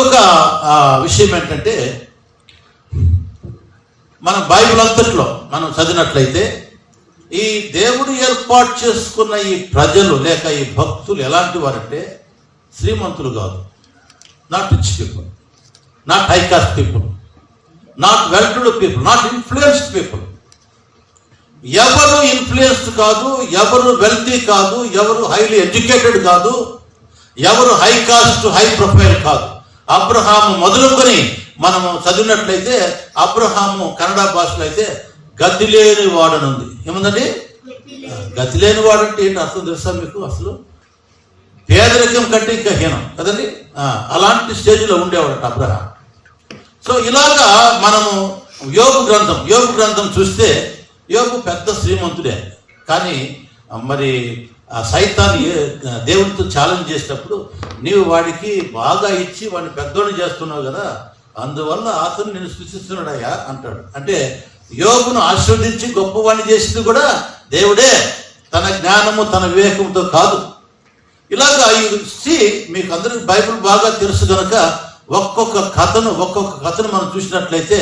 ఇంకొక విషయం ఏంటంటే, మన బైబిల్ అంతట్లో మనం చదివినట్లయితే ఈ దేవుడు ఏర్పాటు చేసుకున్న ఈ ప్రజలు లేక ఈ భక్తులు ఎలాంటి వారంటే శ్రీమంతులు కాదు, not rich people, not high cost people, not well to do people, not influenced people. ఎవరు ఇన్ఫ్లుయెన్స్డ్ కాదు, ఎవరు వెల్తీ కాదు, ఎవరు హైలీ ఎడ్యుకేటెడ్ కాదు, ఎవరు హై కాస్ట్ హై ప్రొఫైల్ కాదు. అబ్రహాము మొదలుకొని మనము చదివినట్లయితే అబ్రహాము కన్నడ భాషలో అయితే గతి లేని వాడనుంది. ఏముందండి? గతి లేని వాడంటే ఏంటి అర్థం తెలుసా మీకు? అసలు పేదరికం కంటే ఇంకా హీనం కదండి. అలాంటి స్టేజ్లో ఉండేవాడట అబ్రహాం. సో ఇలాగా మనము యోబు గ్రంథం చూస్తే యోబు పెద్ద శ్రీమంతుడే. కానీ మరి సైతాన్ని దేవునితో ఛాలెంజ్ చేసినప్పుడు నీవు వాడికి బాగా ఇచ్చి వాడిని పెద్దోడిని చేస్తున్నావు కదా, అందువల్ల అతను నేను సృష్టిస్తున్నాడయ్యా అంటాడు. అంటే యోబును ఆశీర్వదించి గొప్పవాడిని చేసింది కూడా దేవుడే, తన జ్ఞానము తన వివేకంతో కాదు. ఇలాగా మీకు అందరికి బైబిల్ బాగా తెలుసు కనుక ఒక్కొక్క కథను మనం చూసినట్లయితే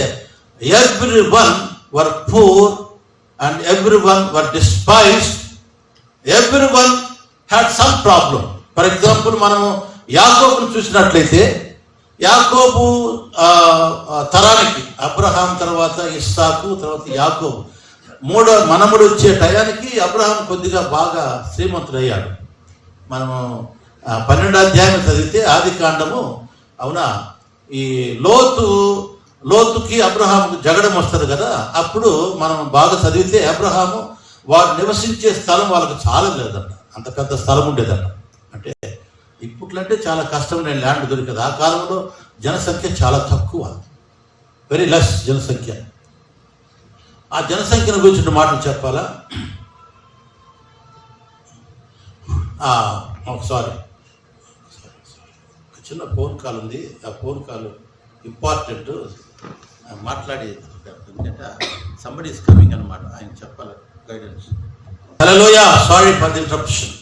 every one were poor and every one were despised, every one had some problem. For example మనము యాకోబును చూసినట్లయితే యాకోబు తరానికి అబ్రహాం తర్వాత ఇస్సాకు తర్వాత యాకోబు మూడో మనముడు వచ్చే టయానికి అబ్రహాం కొద్దిగా బాగా శ్రీమంతుడయ్యాడు. మనము 12వ అధ్యాయం చదివితే ఆది కాండము, అవునా, ఈ లోతుకి అబ్రహాముకు జగడం వస్తుంది కదా, అప్పుడు మనం బాగా చదివితే అబ్రహాము వారు నివసించే స్థలం వాళ్ళకు చాలా లేదట, అంత పెద్ద స్థలం ఉండేదట. అంటే ఇప్పట్లంటే చాలా కష్టమైన ల్యాండ్ దొరికదు. ఆ కాలంలో జనసంఖ్య చాలా తక్కువ, వెరీ లెస్ జనసంఖ్య. ఆ జనసంఖ్యను గురించి మాటలు చెప్పాలా? సారీ, చిన్న ఫోన్ కాల్ ఉంది, ఆ ఫోన్ కాల్ ఇంపార్టెంట్, మాట్లాడి ఎందుకంటే సంబడి ఇస్ కమింగ్ అనమాట, ఆయన చెప్పాలి guidance. Hallelujah, sorry for the interruption.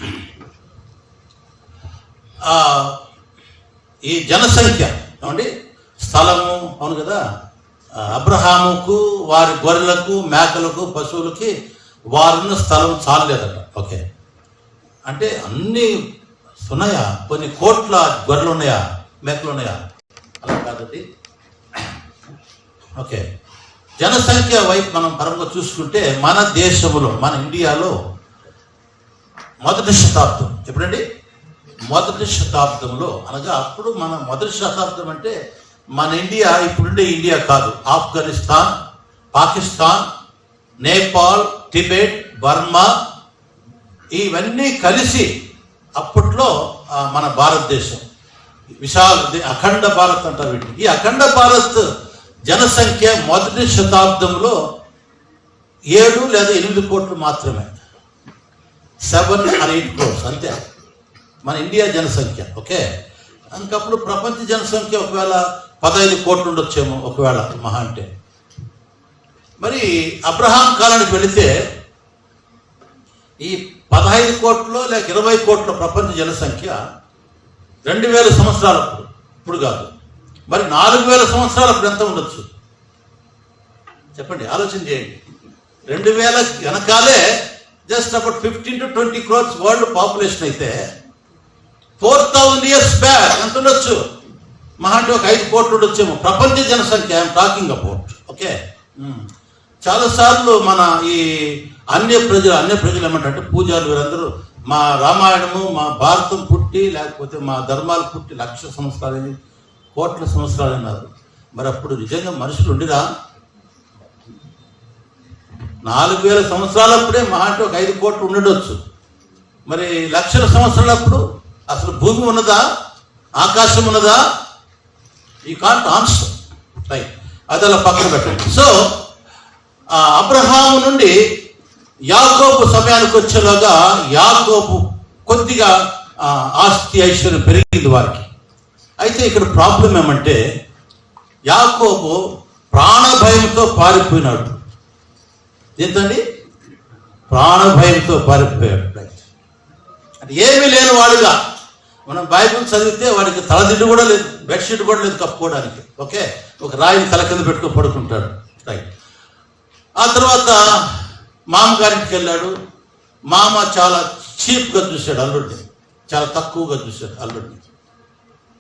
ఈ జనసంఖ్య ఏమండి, స్థలము, అవును కదా, అబ్రహాముకు వారి గొర్రెలకు మేకలకు పశువులకి వారున్న స్థలం చాలలేదట. ఓకే, అంటే అన్నీ ఉన్నాయా? కొన్ని కోట్ల గొర్రెలు ఉన్నాయా, మేకలు ఉన్నాయా? అలా కాదండి. ఓకే, జనసంఖ్య వైపు మనం పరంగా చూసుకుంటే మన దేశంలో, మన ఇండియాలో మొదటి శతాబ్దం, ఎప్పుడండి? మొదటి శతాబ్దంలో, అనగా అప్పుడు మన మొదటి శతాబ్దం అంటే మన ఇండియా ఇప్పుడుండే ఇండియా కాదు. ఆఫ్ఘనిస్తాన్, పాకిస్తాన్, నేపాల్, టిబెట్, బర్మా ఇవన్నీ కలిసి అప్పట్లో మన భారతదేశం విశాల అఖండ భారత్ అంటారు వీటిని. ఈ అఖండ భారత్ జనసంఖ్య మొదటి శతాబ్దంలో 7 లేదా 8 కోట్లు మాత్రమే, 7 or 8 crores అంతే మన ఇండియా జనసంఖ్య. ఓకే, ఇంకప్పుడు ప్రపంచ జనసంఖ్య ఒకవేళ 15 కోట్లు ఉండొచ్చేమో, ఒకవేళ మహా అంటే. మరి అబ్రహాం కాలానికి వెళితే ఈ 15 కోట్లు లేక 20 కోట్ల ప్రపంచ జనసంఖ్య 2000 సంవత్సరాలప్పుడు, ఇప్పుడు కాదు. మరి 4000 సంవత్సరాలప్పుడు ఎంత ఉండొచ్చు చెప్పండి, ఆలోచన చేయండి. 2000 వెనకాలే just about 15 to 20 crores world population అయితే 4000 years బ్యాక్ ఎంత ఉండొచ్చు? మహా అంటే ఒక 5 కోట్లు ఉండొచ్చేమో ప్రపంచ జనసంఖ్య. I'm talking about. ఓకే, చాలాసార్లు మన ఈ అన్య ప్రజలు ఏమంటారంటే పూజారులు వీరందరూ మా రామాయణము మా భారతం పుట్టి లేకపోతే మా ధర్మాలు పుట్టి 1,00,000 సంవత్సరాలు, కోట్ల సంవత్సరాలు అన్నారు. మరి అప్పుడు నిజంగా మనుషులు ఉండిరా? 4000 సంవత్సరాలప్పుడే మహా అంటే ఒక 5 కోట్లు ఉండొచ్చు. మరి 1,00,000 సంవత్సరాలప్పుడు అసలు భూమి ఉన్నదా, ఆకాశం ఉన్నదా? You can't answer, right? అది అలా పక్కన పెట్టండి. సో అబ్రహాము నుండి యాకోబు సమయానికి వచ్చేలాగా యాకోబు కొద్దిగా ఆస్తి ఐశ్వర్యం పెరిగింది వారికి. అయితే ఇక్కడ ప్రాబ్లం ఏమంటే యాకోబు ప్రాణభయంతో పారిపోయినాడు. ఏంటండి? ప్రాణభయంతో పారిపోయాడు. అంటే ఏమీ లేని వాడుగా మనం బైబిల్ చదివితే వాడికి తలదిండు కూడా లేదు, బెడ్షీట్ కూడా లేదు కప్పుకోవడానికి. ఓకే, ఒక రాయిని తల కింద పెట్టుకొని పడుకుంటాడు. రైట్. ఆ తర్వాత మామగారింటికి వెళ్ళాడు. మామ చాలా చీప్గా చూశాడు అల్లుడిని, చాలా తక్కువగా చూశాడు అల్లుడిని.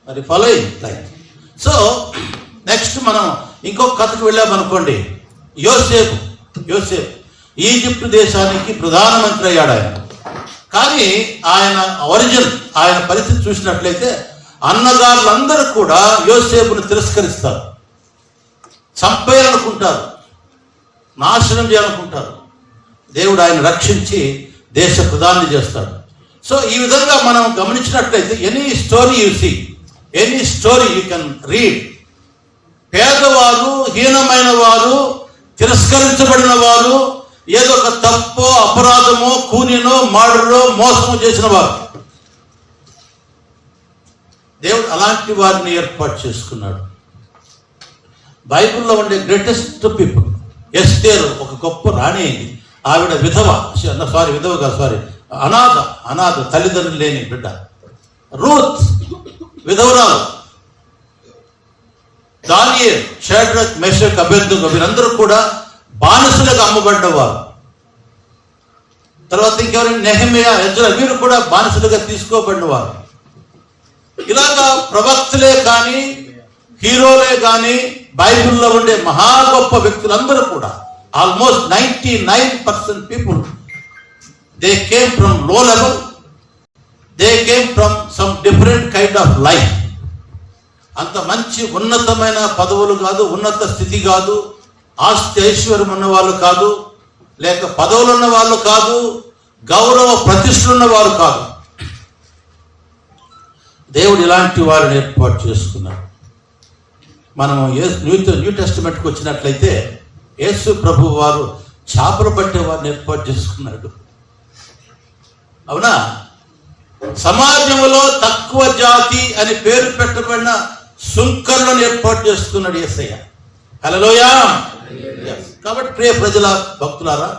మరి ఫాలో అయింది. రైట్. సో నెక్స్ట్ మనం ఇంకొక కథకు వెళ్ళామనుకోండి. యోసేపు ఈజిప్ట్ దేశానికి ప్రధానమంత్రి అయ్యాడు ఆయన. కానీ ఆయన ఆయన పరిస్థితి చూసినట్లయితే అన్నగారులందరూ కూడా యోసేపును తిరస్కరిస్తారు, చంపేయాలనుకుంటారు, నాశనం చేయాలనుకుంటారు. దేవుడు ఆయన రక్షించి దేశ ప్రధాని చేస్తాడు. సో ఈ విధంగా మనం గమనించినట్లయితే any story you can read. పేదవారు, హీనమైన వారు, తిరస్కరించబడిన వారు, ఏదో ఒక తప్పో అపరాధమో కూనినో మర్డరో మోసమో చేసిన వారు, దేవుడు అలాంటి వారిని ఏర్పాటు చేసుకున్నాడు. బైబిల్లో ఉండే గ్రేటెస్ట్ పీపుల్ ఎస్తేరు ఒక గొప్ప రాణి అయింది. ఆవిడ అనాథ తల్లిదండ్రులు లేని బిడ్డ. రూత్ విధవరాలు. దానియేలు, షడ్రక్, మెషక్, అబేద్నెగో వీరందరూ కూడా బానిసలుగా అమ్మబడ్డవారు. తర్వాత ఇంకెవరైనా నెహెమియా, ఎజ్రా వీరు కూడా బానిసలుగా తీసుకోబడినవారు. ఇలాగా ప్రవక్తలే కానీ హీరోలే కానీ బైబిల్లో ఉండే మహా గొప్ప వ్యక్తులందరూ కూడా almost 99% people they came from low level, they came from some different kind of life. అంత మంచి ఉన్నతమైన పదవులు కాదు, ఉన్నత స్థితి కాదు, ఆస్తి ఐశ్వర్యం ఉన్న వాళ్ళు కాదు, లేక పదవులు ఉన్న వాళ్ళు కాదు, గౌరవ ప్రతిష్టలు ఉన్న వారు కాదు. దేవుడు ఇలాంటి వారిని ఏర్పాటు చేసుకున్నాడు. మనము న్యూ టెస్టిమెంట్కి వచ్చినట్లయితే యేసు ప్రభు వారు చేపలు పట్టే వారిని ఏర్పాటు చేసుకున్నాడు. అవునా? సమాజంలో తక్కువ జాతి అని పేరు పెట్టబడిన సుంకర్లను ఏర్పాటు చేసుకున్నాడు యేసయ్య. హల్లెలూయా. కాబట్టి ప్రియ ప్రజల భక్తులారా,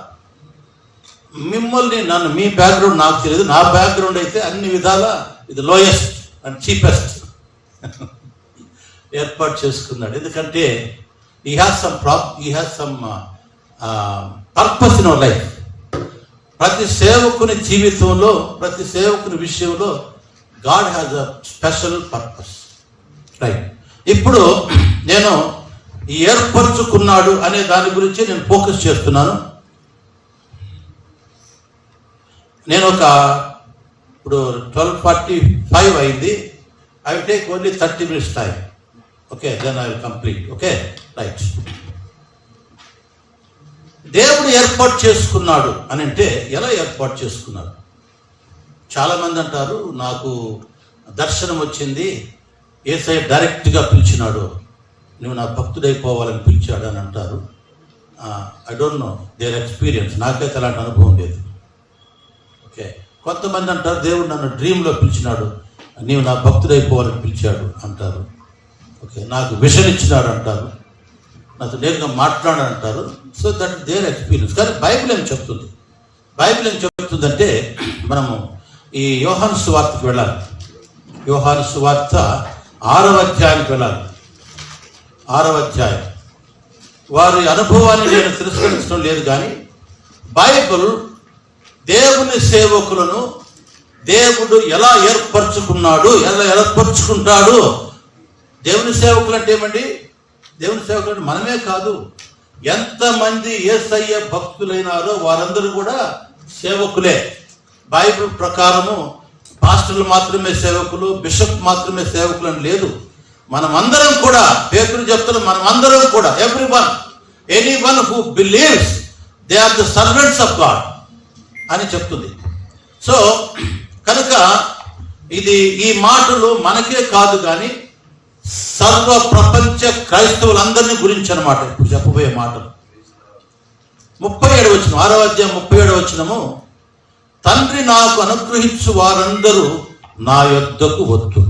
నన్ను మీ బ్యాక్గ్రౌండ్ నాకు తెలియదు, నా బ్యాక్గ్రౌండ్ అయితే అన్ని విధాల ఇది లోయెస్ట్ అండ్ చీపెస్ట్ ఏర్పాటు చేసుకున్నాడు. ఎందుకంటే he has some purpose in our life. ప్రతి సేవకుని జీవితంలో, ప్రతి సేవకుని విషయంలో God has a special purpose. Right. ఇప్పుడు నేను ఈ ఏర్పరచుకున్నాడు అనే దాని గురించి నేను ఫోకస్ చేస్తున్నాను. నేను ఇప్పుడు 12:45 అయింది. I will take only 30 minutes time. Okay, then I will complete. Okay, right. దేవుడు ఏర్పాటు చేసుకున్నాడు అని అంటే ఎలా ఏర్పాటు చేసుకున్నాడు? చాలా మంది అంటారు, నాకు దర్శనం వచ్చింది, యేసయ్య డైరెక్ట్గా పిలిచినాడు, నువ్వు నా భక్తుడైపోవాలని పిలిచాడు అని అంటారు. I don't know their experience. నాకైతే అలాంటి అనుభవం లేదు. ఓకే, కొంతమంది అంటారు, దేవుడు నన్ను డ్రీమ్లో పిలిచినాడు, నీవు నా భక్తుడైపోవాలని పిలిచాడు అంటారు. ఓకే, నాకు విషన్ ఇచ్చినాడు అంటారు, నాతో నేరుగా మాట్లాడాలంటారు. So that their experience. కానీ బైబిల్ ఏం చెప్తుంది? బైబిల్ ఏం చెప్తుందంటే, మనము ఈ యోహాను సువార్తకి వెళ్ళాలి. యోహాను సువార్త 6వ అధ్యాయానికి వెళ్ళాలి. 6వ అధ్యాయం. వారి అనుభవాన్ని నేను తిరస్కరించడం లేదు, కానీ బైబిల్ దేవుని సేవకులను దేవుడు ఎలా ఏర్పరచుకున్నాడు, ఎలా ఏర్పరచుకుంటాడు. దేవుని సేవకులు అంటే ఏమండి? దేవుని సేవకులు అంటే మనమే కాదు, ఎంతమంది యేసయ్య భక్తులైనారో వారందరూ కూడా సేవకులే. బైబిల్ ప్రకారము పాస్టర్లు మాత్రమే సేవకులు, బిషప్ మాత్రమే సేవకులు అని లేదు. మనమందరం కూడా, పేతురు చెప్తున్న మనమందరం కూడా, anyone who believes they are the servants of God అని చెప్తుంది. సో కనుక ఈ మాటలు మనకే కాదు, కానీ సర్వ ప్రపంచ క్రైస్తవులందరినీ గురించి అన్నమాట ఇప్పుడు చెప్పబోయే మాటలు. 37వ వచనం, 6వ అధ్యాయం 37వ వచనము, తండ్రి నాకు అనుగ్రహించు వారందరూ నా యొద్దకు వద్దు.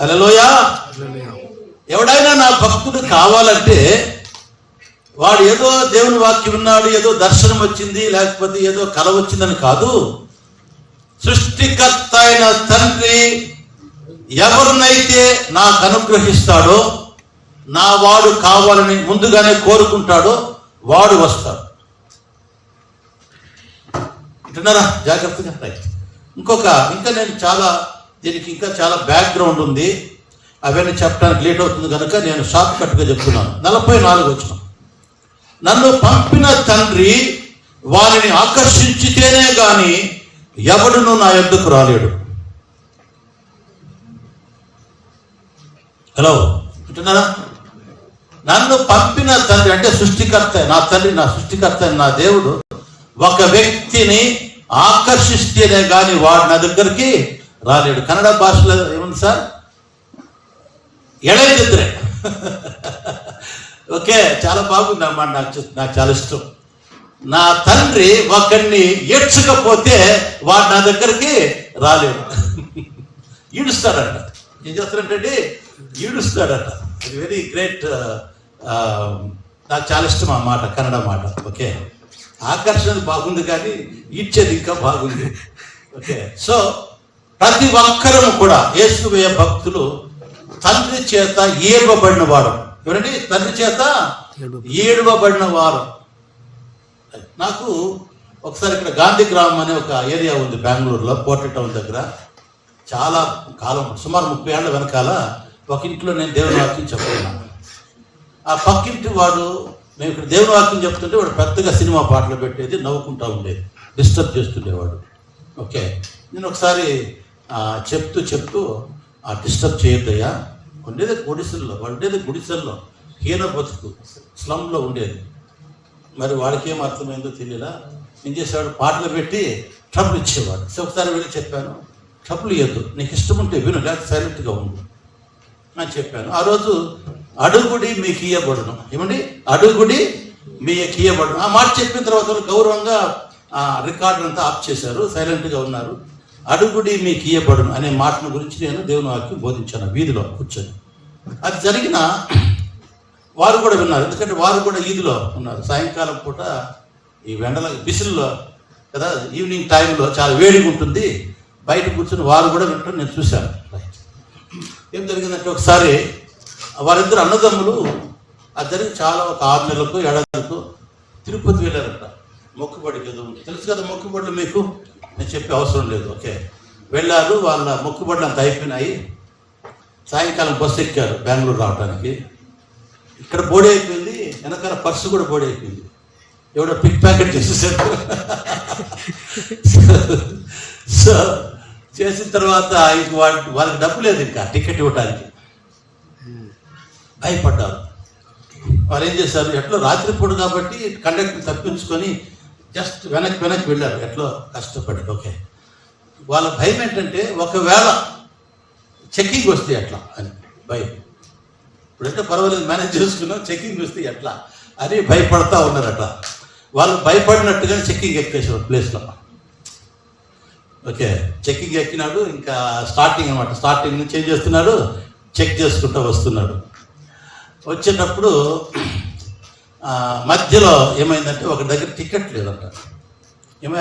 హల్లెలూయా. ఎవడైనా నా భక్తుడు కావాలంటే వాడు ఏదో దేవుని వాక్యం విన్నాడు, ఏదో దర్శనం వచ్చింది, లేకపోతే ఏదో కల వచ్చిందని కాదు. సృష్టికర్త అయిన తండ్రి ఎవరినైతే నాకు అనుగ్రహిస్తాడో, నా వాడు కావాలని ముందుగానే కోరుకుంటాడో వాడు వస్తాడు. అంటున్నారా? జాగ్రత్తగా రైట్. ఇంకా నేను దీనికి ఇంకా చాలా బ్యాక్గ్రౌండ్ ఉంది, అవన్నీ చెప్పడానికి లేట్ అవుతుంది కనుక నేను షార్ట్ కట్గా చెప్తున్నాను. 44 వచనం. నన్ను పంపిన తండ్రి వారిని ఆకర్షించితేనే గాని ఎవడును నా యొద్దకు రాలేడు. హలో, అంటున్నారా? నన్ను పంపిన తండ్రి అంటే సృష్టికర్త, నా తండ్రి, నా సృష్టికర్త, నా దేవుడు ఒక వ్యక్తిని ఆకర్షిస్తేనే గాని వాడు నా దగ్గరికి రాలేడు. కన్నడ భాషలో ఏముంది సార్? ఎడైదిద్దరే. ఓకే, చాలా బాగుంది అన్నమాట. నాకు చాలా ఇష్టం. నా తండ్రి ఒకరిని ఏడ్చకపోతే వాడు నా దగ్గరికి రాలేడు. ఈడుస్తాడట. ఏం చేస్తాడంటే ఈడుస్తాడట. అది వెరీ గ్రేట్. నాకు చాలా ఇష్టం ఆ మాట, కన్నడ మాట. ఓకే, ఆకర్షణ బాగుంది కానీ ఈడ్చేది ఇంకా బాగుంది. ఓకే, సో ప్రతి ఒక్కరము కూడా యేసువే భక్తులు తండ్రి చేత ఏడవబడిన వారు. ఎవరండి? తండ్రి చేత ఏడవబడిన వారు. నాకు ఒకసారి ఇక్కడ గాంధీ గ్రామం అనే ఒక ఏరియా ఉంది బెంగళూరులో, పోర్ట్ టౌన్ దగ్గర. చాలా కాలం, సుమారు 30 ఏళ్ల వెనకాల ఒక ఇంట్లో నేను దేవుని వాక్యం చెప్తున్నాను. ఆ పక్కింటి వాడు, మేము ఇక్కడ దేవుని వాక్యం చెప్తుంటే వాడు పెద్దగా సినిమా పాటలు పెట్టేది, నవ్వుకుంటా ఉండేది, డిస్టర్బ్ చేస్తుండేవాడు. ఓకే, నేను ఒకసారి చెప్తూ డిస్టర్బ్ చేయొద్దయ్యా, ఉండేది గుడిసెల్లో, ఉండేది గుడిసెల్లో, హీన బతుకు, స్లంలో ఉండేది. మరి వాడికి ఏం అర్థమైందో తెలియలా, ఏం చేసేవాడు, పాటలు పెట్టి ట్రబుల్ ఇచ్చేవాడు. సో ఒకసారి వెళ్ళి చెప్పాను, ట్రబుల్ ఇవ్వద్దు, నీకు ఇష్టం ఉంటే విను, లేకపోతే సైలెంట్గా ఉండు అని చెప్పాను. ఆ రోజు అడుగుడి మీకు ఇయ్యబడును. ఏమండి? అడుగుడి మీకు ఇయ్యబడును. ఆ మాట చెప్పిన తర్వాత గౌరవంగా రికార్డు అంతా ఆఫ్ చేశారు, సైలెంట్గా ఉన్నారు. అడుగుడి మీకు ఇయ్యబడును అనే మాటను గురించి నేను దేవుని వాక్యం బోధించాను వీధిలో కూర్చొని. అది జరిగిన వారు కూడా విన్నారు, ఎందుకంటే వారు కూడా ఈదిలో ఉన్నారు. సాయంకాలం పూట ఈ వెండల బిసిల్లో కదా, ఈవినింగ్ టైంలో చాలా వేడిగా ఉంటుంది, బయట కూర్చొని వారు కూడా వింటారు, నేను చూశాను. ఏం జరిగిందంటే ఒకసారి వారిద్దరు అన్నదమ్ములు, అది జరిగి చాలా ఒక 6 నెలలకు 7 నెలలకు తిరుపతి వెళ్ళారట మొక్కుబడికి. తెలుసు కదా మొక్కుబడులు మీకు, నేను చెప్పే అవసరం లేదు. ఓకే, వెళ్ళారు, వాళ్ళ మొక్కుబడులు అంత అయిపోయినాయి. సాయంకాలం బస్సు ఎక్కారు బెంగళూరు రావడానికి. ఇక్కడ బోడీ అయిపోయింది, వెనకాల పర్సు కూడా బోడీ అయిపోయింది, ఎవడో పిక్ ప్యాకెట్ చేసేసారు. సో చేసిన తర్వాత ఇంక వాళ్ళకి డబ్బు లేదు, ఇంకా టికెట్ ఇవ్వడానికి భయపడ్డారు. వాళ్ళు ఏం చేశారు, ఎట్లో రాత్రిపూట కాబట్టి కండక్టర్ తప్పించుకొని జస్ట్ వెనక్కి వెళ్ళారు, ఎట్లో కష్టపడి. ఓకే, వాళ్ళ భయం ఏంటంటే ఒకవేళ చెక్కింగ్ వస్తే ఎట్లా అని భయం. ఇప్పుడంటే పర్వాలేదు, మేనేజ్ చేసుకున్నాం, చెక్కింగ్ వస్తే ఎట్లా అని భయపడతా ఉన్నారట. వాళ్ళు భయపడినట్టుగానే చెక్కింగ్ ఎక్కేసారు ప్లేస్లో. ఓకే, చెక్కింగ్ ఎక్కినాడు, ఇంకా స్టార్టింగ్ అనమాట, స్టార్టింగ్ నుంచి ఏం చేస్తున్నాడు, చెక్ చేసుకుంటూ వస్తున్నాడు. వచ్చేటప్పుడు మధ్యలో ఏమైందంటే ఒక దగ్గర టికెట్ లేదంట.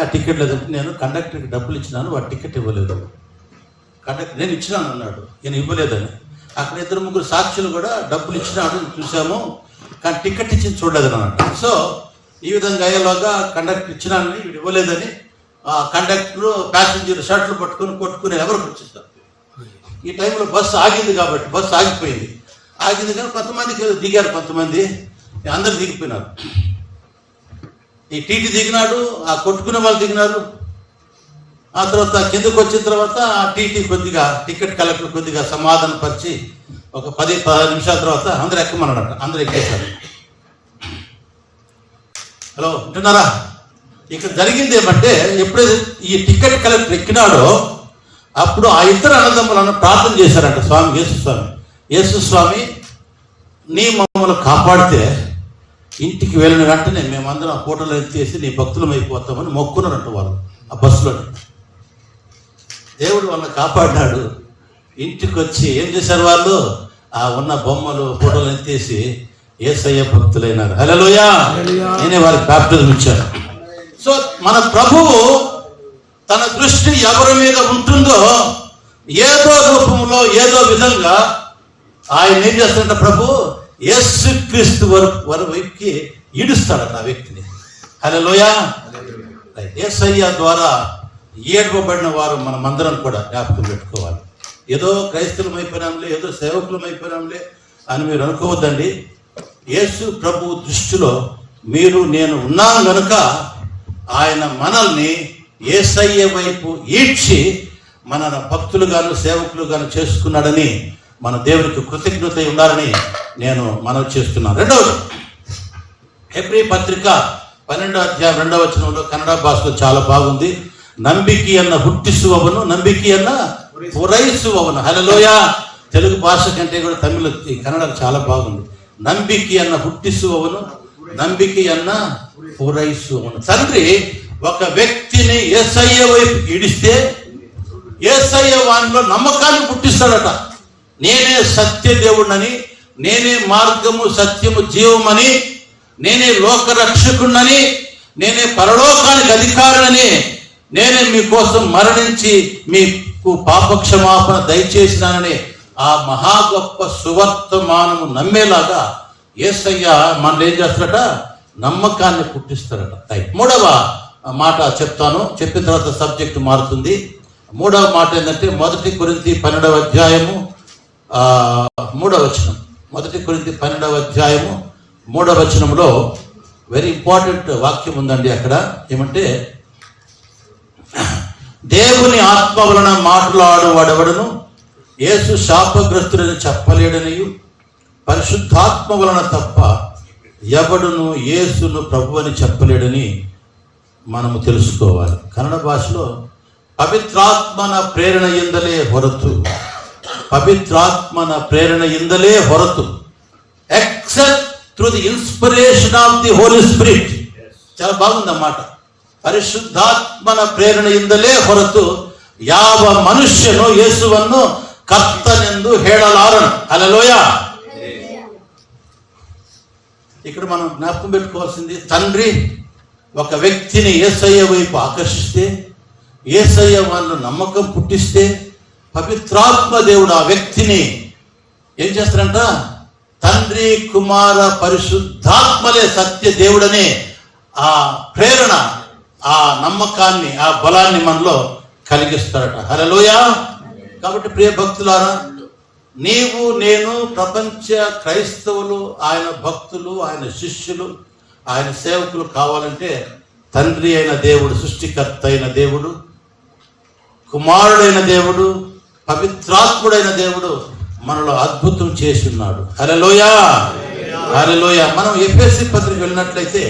ఆ టికెట్ లేదంటే నేను కండక్టర్కి డబ్బులు ఇచ్చినాను, వాడు టికెట్ ఇవ్వలేదు. కండక్టర్ నేను ఇచ్చినాను అన్నాడు, నేను ఇవ్వలేదని. అక్కడ 2-3 సాక్షులు కూడా డబ్బులు ఇచ్చినాడు చూసాము, కానీ టికెట్ ఇచ్చింది చూడలేదని అన్నట్టు. సో ఈ విధంగా అయ్యేలాగా కండక్టర్ ఇచ్చినానని వీడు ఇవ్వలేదని కండక్టర్ ప్యాసింజర్ షర్ట్లు కొట్టుకుని ఎవరికి వచ్చేస్తారు. ఈ టైంలో బస్సు ఆగింది కాబట్టి, బస్సు ఆగిపోయింది కానీ కొంతమందికి దిగారు, కొంతమంది అందరు దిగిపోయినారు. ఈ టీటీ దిగినాడు, ఆ కొట్టుకునే వాళ్ళు దిగినారు. ఆ తర్వాత కిందకు వచ్చిన తర్వాత ఆ టీటీ కొద్దిగా టికెట్ కలెక్టర్ కొద్దిగా సమాధానం పరిచి ఒక 10-15 నిమిషాల తర్వాత అందరు ఎక్కమన్నాడట, అందరు ఎక్కేశారు. హలో, వింటున్నారా? ఇక్కడ జరిగింది ఏమంటే, ఎప్పుడైతే ఈ టికెట్ కలెక్టర్ ఎక్కినాడో అప్పుడు ఆ ఇద్దరు అన్నదమ్ములను ప్రార్థన చేశారంట, యేసు స్వామి నీ మమ్మల్ని కాపాడితే ఇంటికి వెళ్ళిన వెంటనే మేమందరం ఆ ఫోటోలు ఎత్తేసి నీ భక్తులం అయిపోతామని మొక్కున్నారంట వాళ్ళు ఆ బస్సులో. దేవుడు వాళ్ళని కాపాడినాడు. ఇంటికి వచ్చి ఏం చేశారు వాళ్ళు, ఆ ఉన్న బొమ్మలు ఫోటోలు ఎత్తేసి యేసయ్య భక్తులైనారు. హల్లెలూయా! నేనే వారికి బాప్టిజం ఇచ్చాను. సో మన ప్రభువు తన దృష్టి ఎవరి మీద ఉంటుందో ఏదో రూపంలో ఏదో విధంగా ఆయన ఏం చేస్తాడంట, ప్రభు యేసుక్రీస్తు వారి వైపుకి ఈడుస్తాడట ఆ వ్యక్తిని. హల్లెలూయా. యేసయ్య ద్వారా ఏడ్వబడిన వారు మనమందరం కూడా జ్ఞాపకం పెట్టుకోవాలి. ఏదో క్రైస్తవులం అయిపోయినాంలే, ఏదో సేవకులం అయిపోయినాంలే అని మీరు అనుకోవద్దండి. యేసు ప్రభు దృష్టిలో మీరు నేను ఉన్నాను కనుక ఆయన మనల్ని యేసయ్య వైపు ఈడ్చి మన భక్తులుగాను సేవకులుగాను చేసుకున్నాడని మన దేవునికి కృతజ్ఞత ఉండాలని నేను మనవి చేస్తున్నాను. రెండవది, హెబ్రీ పత్రిక 12వ అధ్యాయం 2వ వచనంలో కన్నడ భాషలో చాలా బాగుంది. ನಂಬಿಕೆಯನ್ನ ಹುಟ್ಟಿಸುವವನು ನಂಬಿಕೆಯನ್ನ ಪೂರೈಸುವವನು. హల్లెలూయా. తెలుగు భాష కంటే కూడా తమిళ ఈ కన్నడ చాలా బాగుంది. ನಂಬಿಕೆಯನ್ನ ಹುಟ್ಟಿಸುವವನು ನಂಬಿಕೆಯನ್ನ పూరైಸುవవను. తండ్రి ఒక వ్యక్తిని యేసయ్య వైపు ఈడిస్తే యేసయ్య వానిలో నమ్మకాన్ని పుట్టిస్తాడట. నేనే సత్య దేవుడినని, నేనే మార్గము సత్యము జీవమని, నేనే లోక రక్షకుడినని, నేనే పరలోకానికి అధికారిని, నేనే మీకోసం మరణించి మీకు పాపక్షమాపణ దయచేసినానని ఆ మహా గొప్ప సువర్తమానము నమ్మేలాగా యేసయ్య మనల్ని ఏం చేస్తాడట, నమ్మకాన్ని పుట్టిస్తాడట. మూడవ మాట చెప్తాను, చెప్పిన తర్వాత సబ్జెక్టు మారుతుంది. మూడవ మాట ఏంటంటే 1 కొరింథీ 12వ అధ్యాయము 3వ వచనం. 1 కొరింథీ 12వ అధ్యాయము 3వ వచనంలో వెరీ ఇంపార్టెంట్ వాక్యం ఉందండి. అక్కడ ఏమంటే, దేవుని ఆత్మ వలన మాట్లాడు వాడెవడను యేసు శాపగ్రస్తుడని చెప్పలేడనియు, పరిశుద్ధాత్మ వలన తప్ప ఎవడును యేసును ప్రభు అని చెప్పలేడని మనము తెలుసుకోవాలి. కన్నడ భాషలో పవిత్రాత్మన ప్రేరణ ఎందలే ಹೊರತು, పవిత్రాత్మన ప్రేరణ ఎందలే ಹೊರತು, except through the inspiration of the Holy Spirit. చాలా బాగుందన్నమాట. ಪರಿಶುದ್ಧಾತ್ಮನ ಪ್ರೇರಣೆಯಿಂದಲೇ ಹೊರತು ಯಾವ ಮನುಷ್ಯನು ಯೇಸುವನ್ನು ಕರ್ತನೆಂದು ಹೇಳಲಾರನು. హల్లెలూయా. ఇక్కడ మనం జ్ఞాపకం పెట్టుకోవాల్సింది, తండ్రి ఒక వ్యక్తిని యేసయ్య వైపు ఆకర్షిస్తే, యేసయ్య వాళ్ళు నమ్మకం పుట్టిస్తే, పవిత్రాత్మ దేవుడు ఆ వ్యక్తిని ఏం చేస్తారంట, తండ్రి కుమార పరిశుద్ధాత్మలే సత్య దేవుడనే ఆ ప్రేరణ, ఆ నమ్మకాన్ని, ఆ బలాన్ని మనలో కలిగిస్తాడట. హల్లెలూయా. కాబట్టి ప్రియ భక్తులారా, నీవు నేను ప్రపంచ క్రైస్తవులు, ఆయన భక్తులు, ఆయన శిష్యులు, ఆయన సేవకులు కావాలంటే తండ్రి అయిన దేవుడు, సృష్టికర్త అయిన దేవుడు, కుమారుడైన దేవుడు, పవిత్రాత్ముడైన దేవుడు మనలో అద్భుతం చేసి ఉన్నాడు. హల్లెలూయా. హల్లెలూయా. మనం ఎఫెసీ పత్రిక వెళ్ళినట్లయితే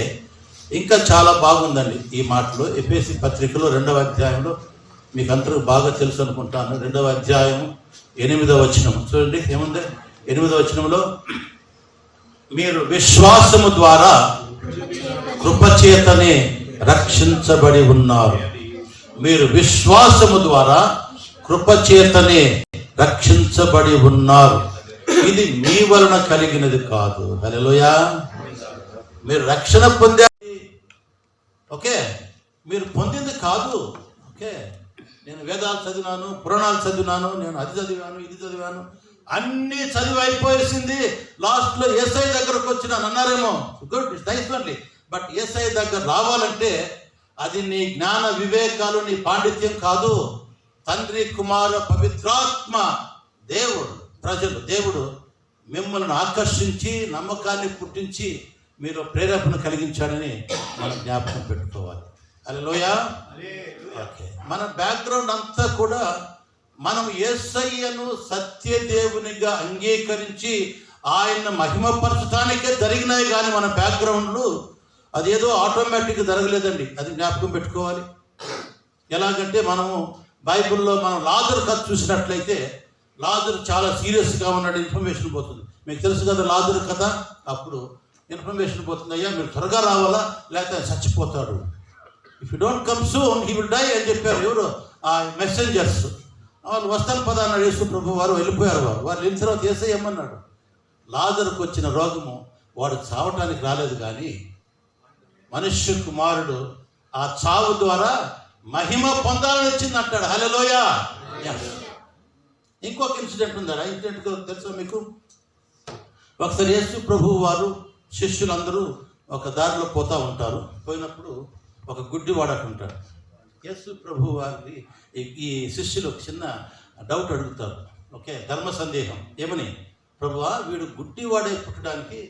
ఇంకా చాలా బాగుందండి ఈ మాటలో. ఎఫెసీ పత్రికలో 2వ అధ్యాయంలో మీకు అందరూ బాగా తెలుసు అనుకుంటాను. 2వ అధ్యాయం 8వ వచనం చూడండి ఏముంది. 8వ వచనంలో, మీరు విశ్వాసము ద్వారా కృపచేతనే రక్షించబడి ఉన్నారు. మీరు విశ్వాసము ద్వారా కృపచేతనే రక్షించబడి ఉన్నారు. ఇది మీ వలన కలిగినది కాదు. హల్లెలూయా. మీరు రక్షణ పొందారు, ఓకే, మీరు పొందింది కాదు. ఓకే, నేను వేదాలు చదివినాను, పురాణాలు చదివినాను, నేను అది చదివాను, ఇది చదివాను, అన్నీ చదివి అయిపోయేసింది. లాస్ట్లో యేసయ్య దగ్గరకు వచ్చినాను అన్నారేమో, గుడ్, నైస్ ఓన్లీ. బట్ యేసయ్య దగ్గర రావాలంటే అది నీ జ్ఞాన వివేకాలు, నీ పాండిత్యం కాదు. తండ్రి కుమార పవిత్రాత్మ దేవుడు, ప్రజలు, దేవుడు మిమ్మల్ని ఆకర్షించి నమ్మకాన్ని పుట్టించి మీరు ప్రేరేపణ కలిగించాడని మనం జ్ఞాపకం పెట్టుకోవాలి. హల్లెలూయా. ఓకే, మన బ్యాక్గ్రౌండ్ అంతా కూడా మనం యేసయ్యను సత్యదేవునిగా అంగీకరించి ఆయన మహిమపరచడానికే జరిగినాయి. కానీ మన బ్యాక్గ్రౌండ్లు అదేదో ఆటోమేటిక్గా జరగలేదండి, అది జ్ఞాపకం పెట్టుకోవాలి. ఎలాగంటే మనము బైబిల్లో మనం లాజరు కథ చూసినట్లయితే లాజరు చాలా సీరియస్గా ఉన్నాడు, ఇన్ఫర్మేషన్ పోతుంది. మీకు తెలుసు కదా లాజరు కథ. అప్పుడు ఇన్ఫర్మేషన్ పోతుంది, అయ్యా మీరు త్వరగా రావాలా లేకపోతే చచ్చిపోతాడు, if you don't come soon he will die అని చెప్పారు ఎవరు, ఆ మెసెంజర్స్. వాళ్ళు వస్తాను పద అన్నాడు యేసు ప్రభు వారు, వెళ్ళిపోయారు. వారు వెళ్ళిన తర్వాత యేసయ్యమన్నాడు, లాజరుకు వచ్చిన రోగము వాడు చావటానికి రాలేదు, కానీ మనుష్య కుమారుడు ఆ చావు ద్వారా మహిమ పొందాలని వచ్చింది అంటాడు. హల్లెలూయా. ఇంకొక ఇన్సిడెంట్ ఉందా? ఇన్సిడెంట్ తెలుసా మీకు? ఒకసారి యేసు ప్రభువు వారు శిష్యులందరూ ఒక దారిలో పోతూ ఉంటారు. పోయినప్పుడు ఒక గుడ్డివాడు అక్కడ ఉంటాడు. యేసు ప్రభువు వారి ఈ శిష్యులు ఒక చిన్న డౌట్ అడుగుతారు. ఓకే, ధర్మ సందేహం. ఏమని? ప్రభువా, వీడు గుడ్డివాడే పుట్టడానికి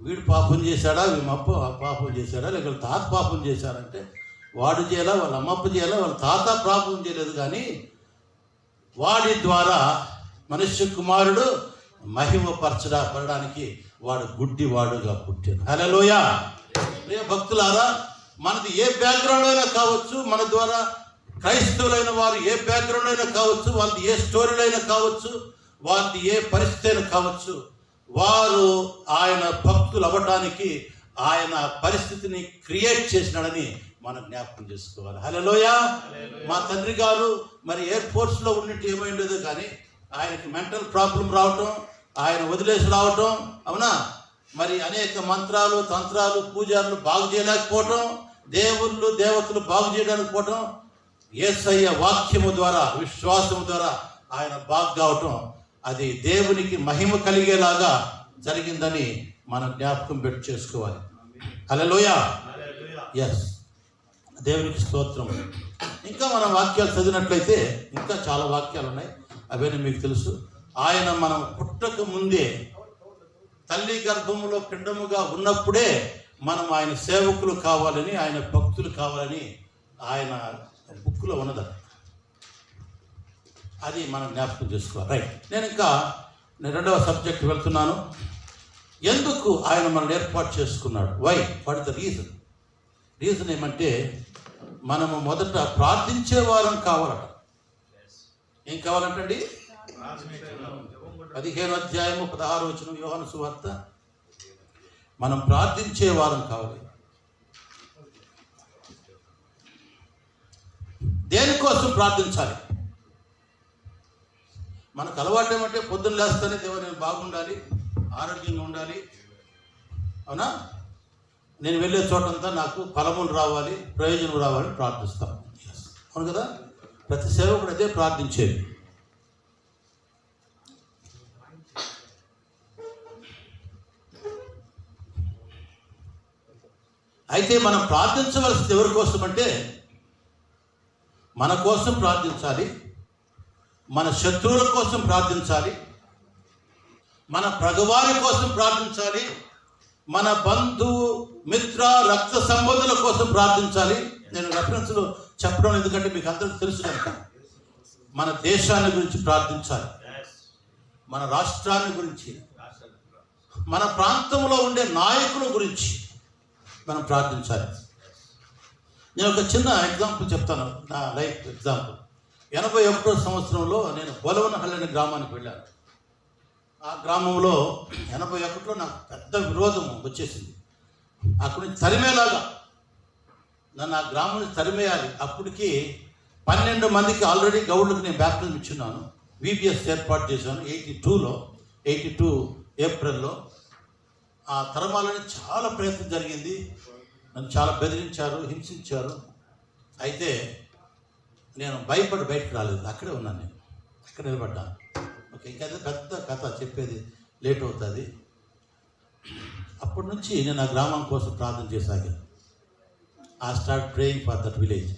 వీడు పాపం చేశాడా, వీళ్ళ అప్ప పాపం చేశాడా, లేక వాళ్ళ తాత పాపం చేశాడంటే వాడు చేయాలా, వాళ్ళ అమ్మప్ప చేయాలా, వాళ్ళ తాత పాపం చేయలేదు, కానీ వాడి ద్వారా మనుష్య కుమారుడు పడడానికి వాడు గుడ్డివాడుగా పుట్టాడు. హల్లెలూయా. ప్రియ భక్తులారా, మనది ఏ బ్యాక్గ్రౌండ్ అయినా కావచ్చు, మన ద్వారా క్రైస్తవులైన వారు ఏ బ్యాక్గ్రౌండ్ అయినా కావచ్చు, వాళ్ళది ఏ స్టోరీలు అయినా కావచ్చు, వాళ్ళది ఏ పరిస్థితి అయినా కావచ్చు, వారు ఆయన భక్తులు అవ్వటానికి ఆయన పరిస్థితిని క్రియేట్ చేసినాడని మనం జ్ఞాపకం చేసుకోవాలి. హల్లెలూయా. మా తండ్రి గారు మరి ఎయిర్ ఫోర్స్లో ఉన్నట్టు ఏమైండేదో కానీ ఆయనకి మెంటల్ ప్రాబ్లం రావటం, ఆయన వదిలేసి రావటం, అవునా, మరి అనేక మంత్రాలు తంత్రాలు పూజారులు బాగు చేయలేకపోవటం, దేవుళ్ళు దేవతలు బాగు చేయడానికి పోవటం, యేసయ్య వాక్యము ద్వారా విశ్వాసము ద్వారా ఆయన బాగు కావటం, అది దేవునికి మహిమ కలిగేలాగా జరిగిందని మనం జ్ఞాపకం పెట్టి చేసుకోవాలి. హల్లెలూయా. ఎస్, దేవునికి స్తోత్రం. ఇంకా మనం వాక్యాలు చదివినట్లయితే ఇంకా చాలా వాక్యాలు ఉన్నాయి, అవన్నీ మీకు తెలుసు. ఆయన మనం పుట్టక ముందే తల్లి గర్భములో పిండముగా ఉన్నప్పుడే మనం ఆయన సేవకులు కావాలని, ఆయన భక్తులు కావాలని ఆయన బుక్లో ఉన్నది. అది మనం జ్ఞాపకం చేసుకోవాలి. రైట్, నేను రెండవ సబ్జెక్ట్ వెళ్తున్నాను. ఎందుకు ఆయన మనల్ని ఏర్పాటు చేసుకున్నాడు? Why, what is the reason? Reason ఏమంటే మనము మొదట ప్రార్థించే వారం కావాలట. ఏం కావాలంటండి? 15వ అధ్యాయము 16వ వచనం యోహాను సువార్త. మనం ప్రార్థించే వారం కావాలి. దేనికోసం ప్రార్థించాలి? మనకు అలవాటు ఏమంటే పొద్దున్న లేస్తానే దేవుడు నేను బాగుండాలి, ఆరోగ్యంగా ఉండాలి, అవునా, నేను వెళ్ళే చోటంతా నాకు ఫలములు రావాలి, ప్రయోజనం రావాలని ప్రార్థిస్తాం. అవును కదా? ప్రతి సేవకుడు అదే ప్రార్థించేది. అయితే మనం ప్రార్థించవలసింది ఎవరి కోసం అంటే మన కోసం ప్రార్థించాలి, మన శత్రువుల కోసం ప్రార్థించాలి, మన ప్రగవారి కోసం ప్రార్థించాలి, మన బంధువు మిత్ర రక్త సంబంధుల కోసం ప్రార్థించాలి. నేను రెఫరెన్స్లో చెప్పడం ఎందుకంటే మీకు అందరికీ తెలుసు కనుక. మన దేశాన్ని గురించి ప్రార్థించాలి, మన రాష్ట్రాన్ని గురించి, మన ప్రాంతంలో ఉండే నాయకుల గురించి మనం ప్రార్థించాలి. నేను ఒక చిన్న ఎగ్జాంపుల్ చెప్తాను, నా లైఫ్ ఎగ్జాంపుల్. 81వ సంవత్సరంలో నేను బొలవనహల్లి అనే గ్రామానికి వెళ్ళాను. ఆ గ్రామంలో 81లో నాకు పెద్ద విరోధం వచ్చేసింది. అక్కడి నుంచి తరిమేలాగా నన్ను ఆ గ్రామం నుంచి తరిమేయాలి. అప్పటికి 12 మందికి ఆల్రెడీ గౌడ్లకు నేను బ్యాప్టిజం ఇచ్చున్నాను. VBS ఏర్పాటు చేశాను 82 ఏప్రిల్లో. ఆ తరమాలని చాలా ప్రయత్నం జరిగింది, నన్ను చాలా బెదిరించారు, హింసించారు. అయితే నేను భయపడి బయటకు రాలేదు, అక్కడే ఉన్నాను, నేను అక్కడ నిలబడ్డాను. ఓకే, ఇంకా పెద్ద కథ చెప్పేది లేట్ అవుతుంది. అప్పటి నుంచి నేను ఆ గ్రామం కోసం ప్రార్థన చేసాగాను. I start praying for that village.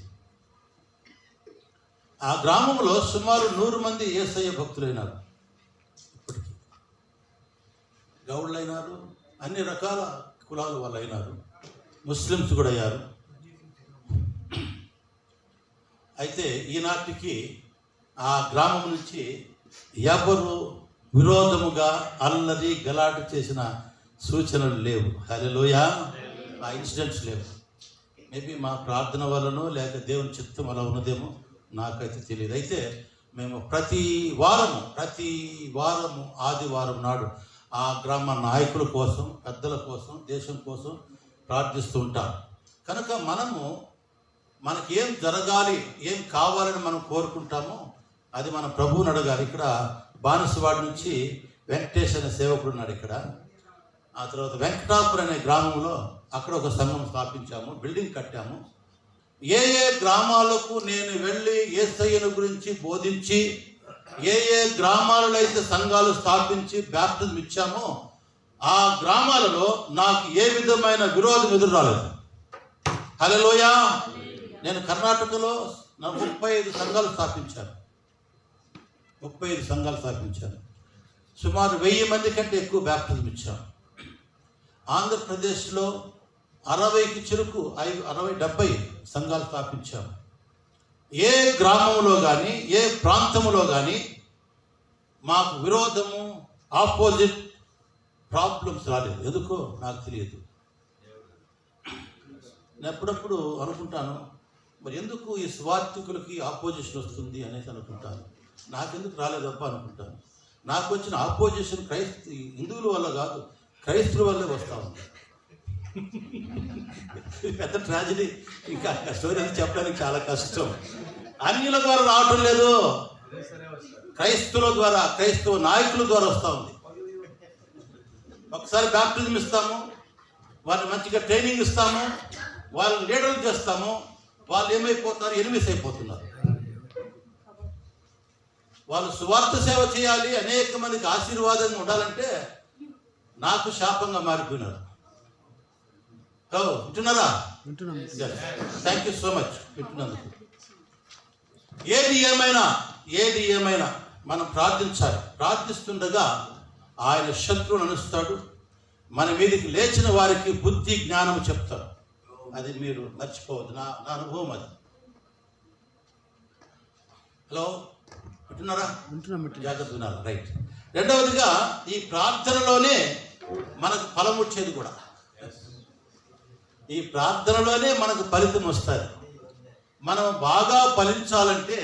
ఆ గ్రామంలో సుమారు 100 మంది యేసయ్య భక్తులైనారు. ఇప్పటికీ గౌడ్లు అయినారు, అన్ని రకాల కులాల వాళ్ళు అయినారు, ముస్లిమ్స్ కూడా అయ్యారు. అయితే ఈనాటికి ఆ గ్రామం నుంచి ఎవరు విరోధముగా అల్లరి గలాటు చేసిన సూచనలు లేవు. హల్లెలూయా. ఆ ఇన్సిడెంట్స్ లేవు. మేబీ మా ప్రార్థన వలనో లేక దేవుని చిత్తం అలా ఉన్నదేమో, నాకైతే తెలియదు. అయితే మేము ప్రతి వారము ఆదివారం నాడు ఆ గ్రామ నాయకుల కోసం, పెద్దల కోసం, దేశం కోసం ప్రార్థిస్తూ ఉంటాం. కనుక మనకి ఏం జరగాలి, ఏం కావాలని మనం కోరుకుంటామో అది మన ప్రభువుని అడగాలి. ఇక్కడ బానిసవాడి నుంచి వెంకటేష్ అనే సేవకుడు ఉన్నాడు ఇక్కడ. ఆ తర్వాత వెంకటాపురం అనే గ్రామంలో అక్కడ ఒక సంఘం స్థాపించాము, బిల్డింగ్ కట్టాము. ఏ గ్రామాలకు నేను వెళ్ళి యేసయ్యను గురించి బోధించి ఏ ఏ గ్రామాలలో అయితే సంఘాలు స్థాపించి బ్యాప్టిజం ఇచ్చామో ఆ గ్రామాలలో నాకు ఏ విధమైన విరోధం ఎదురు రాలేదు. హల్లెలూయా. నేను కర్ణాటకలో 35 సంఘాలు స్థాపించాను. 35 సంఘాలు స్థాపించాను. సుమారు 1000 మంది కంటే ఎక్కువ బ్యాప్టిజం ఇచ్చాను. ఆంధ్రప్రదేశ్లో 60కి చెరుకు 60-70 సంఘాలు స్థాపించాము. ఏ గ్రామంలో కానీ ఏ ప్రాంతంలో కానీ మాకు విరోధము, ఆపోజిట్ ప్రాబ్లమ్స్ రాలేదు. ఎందుకో నాకు తెలియదు. నేను ఎప్పుడప్పుడు అనుకుంటాను, మరి ఎందుకు ఈ స్వార్థికులకి ఆపోజిషన్ వస్తుంది అనేసి అనుకుంటాను. నాకెందుకు రాలేదబ్బా అనుకుంటాను. నాకు వచ్చిన ఆపోజిషన్ హిందువుల వల్ల కాదు, క్రైస్తవుల వల్లే వస్తూ ఉంది. పెద్ద ట్రాజడీ. ఇంకా స్టోరీ చెప్పడానికి చాలా కష్టం. అన్యుల ద్వారా రావటం లేదు, క్రైస్తవుల ద్వారా, క్రైస్తవ నాయకుల ద్వారా వస్తూ ఉంది. ఒకసారి బ్యాప్టిజం ఇస్తాము, వాళ్ళని మంచిగా ట్రైనింగ్ ఇస్తాము, వాళ్ళని లీడర్లు చేస్తాము, వాళ్ళు ఏమైపోతున్నారు? ఎనిమిస్ అయిపోతున్నారు. వాళ్ళు సువార్త సేవ చేయాలి, అనేక మందికి ఆశీర్వాదంగా ఉండాలంటే నాకు శాపంగా మారిపోయినారు. వింటున్నారా? థ్యాంక్ యూ సో మచ్ వింటున్నందుకు. ఏది ఏమైనా మనం ప్రార్థించాలి. ప్రార్థిస్తుండగా ఆయన శత్రువును అనుస్తాడు. మన మీదకి లేచిన వారికి బుద్ధి జ్ఞానం చెప్తాడు. అది మీరు మర్చిపోవద్దు. నా అనుభవం అది. హలో, వింటున్నారా? జాగ్రత్త వినాలి. రైట్. రెండవదిగా ఈ ప్రార్థనలోనే మనకు ఫలం వచ్చేది కూడా. ఈ ప్రార్థనలోనే మనకు ఫలితం వస్తుంది. మనం బాగా ఫలించాలంటే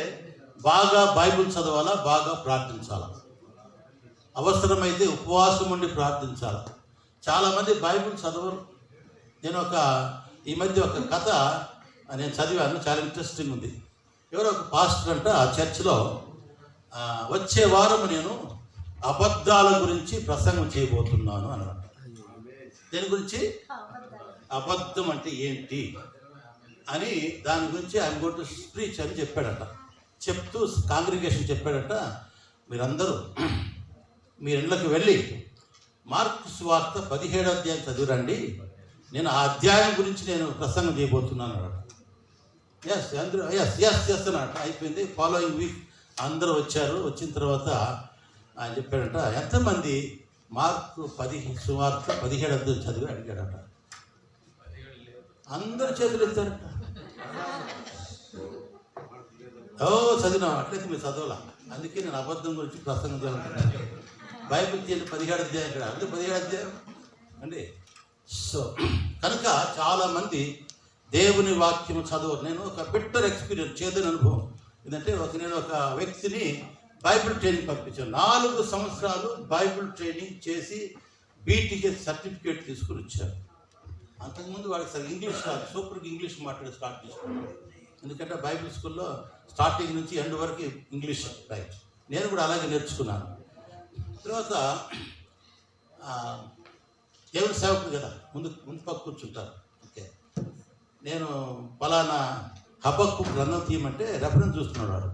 బాగా బైబిల్ చదవాలా, బాగా ప్రార్థించాలా, అవసరమైతే ఉపవాసం ఉండి ప్రార్థించాలి. చాలామంది బైబిల్ చదవరు. నేను ఈ మధ్య ఒక కథ నేను చదివాను, చాలా ఇంట్రెస్టింగ్ ఉంది. ఎవరో ఒక పాస్టర్ అంట ఆ చర్చ్లో వచ్చే వారం నేను అబద్ధాల గురించి ప్రసంగం చేయబోతున్నాను అన్నమాట. దేని గురించి? అబద్ధం అంటే ఏంటి అని, దాని గురించి ఆయన గోటు స్పీచ్ అని చెప్పాడట. చెప్తూ కాంగ్రిగేషన్ చెప్పాడట, మీరందరూ మీ ఇళ్ళకి వెళ్ళి మార్కు సువార్త 17వ అధ్యాయం చదివిరండి, నేను ఆ అధ్యాయం గురించి నేను ప్రసంగం చేయబోతున్నాను అన్నమాట. ఎస్ అందరూ ఎస్ అన్నమాట. అయిపోయింది. ఫాలోయింగ్ వీక్ అందరూ వచ్చారు. వచ్చిన తర్వాత ఆయన చెప్పాడట, ఎంతమంది మార్కు సువార్త 17వ అధ్యాయం చదివి అడిగాడట. అందరు చేతులు ఎత్తారట. చదివినా? అట్లయితే మీరు చదవాలా. అందుకే నేను అబద్ధం గురించి ప్రసంగం చేయాలనుకుంటున్నాను. బైబిల్ తీయండి 17వ అధ్యాయం ఇక్కడ. అంటే 17వ అధ్యాయం అండి. సో కనుక చాలామంది దేవుని వాక్యం చదవరు. నేను ఒక బెటర్ ఎక్స్పీరియన్స్, చేదని అనుభవం ఏంటంటే, నేను ఒక వ్యక్తిని బైబిల్ ట్రైనింగ్ పంపించాను. 4 సంవత్సరాలు బైబిల్ ట్రైనింగ్ చేసి బీటీఎస్ సర్టిఫికేట్ తీసుకుని వచ్చారు. అంతకుముందు వాడికి సరే ఇంగ్లీష్ రాదు, సూపర్గా ఇంగ్లీష్ మాట్లాడి స్టార్ట్ చేసుకున్నాను. ఎందుకంటే బైబిల్ స్కూల్లో స్టార్టింగ్ నుంచి ఎండ్ వరకు ఇంగ్లీష్. రైట్. నేను కూడా అలాగే నేర్చుకున్నాను. తర్వాత దేవుని సేవకుడు కదా, ముందు పక్క కూర్చుంటారు. ఓకే, నేను పలానా హబక్కు గ్రంథం తీయమంటే రెఫరెన్స్ చూస్తున్నాడు వాడు.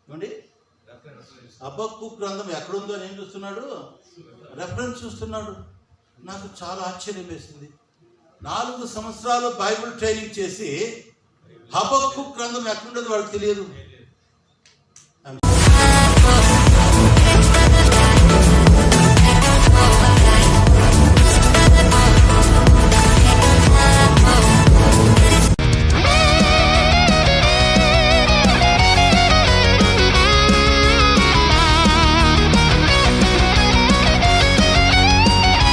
ఏమండి, హబక్కు గ్రంథం ఎక్కడుందో అని ఏం చూస్తున్నాడు? రెఫరెన్స్ చూస్తున్నాడు. నాకు చాలా ఆశ్చర్యం వేసింది. 4 సంవత్సరాలు బైబిల్ ట్రైనింగ్ చేసి హబక్కు గ్రంథం ఎక్కడుండేది వాడికి తెలియదు.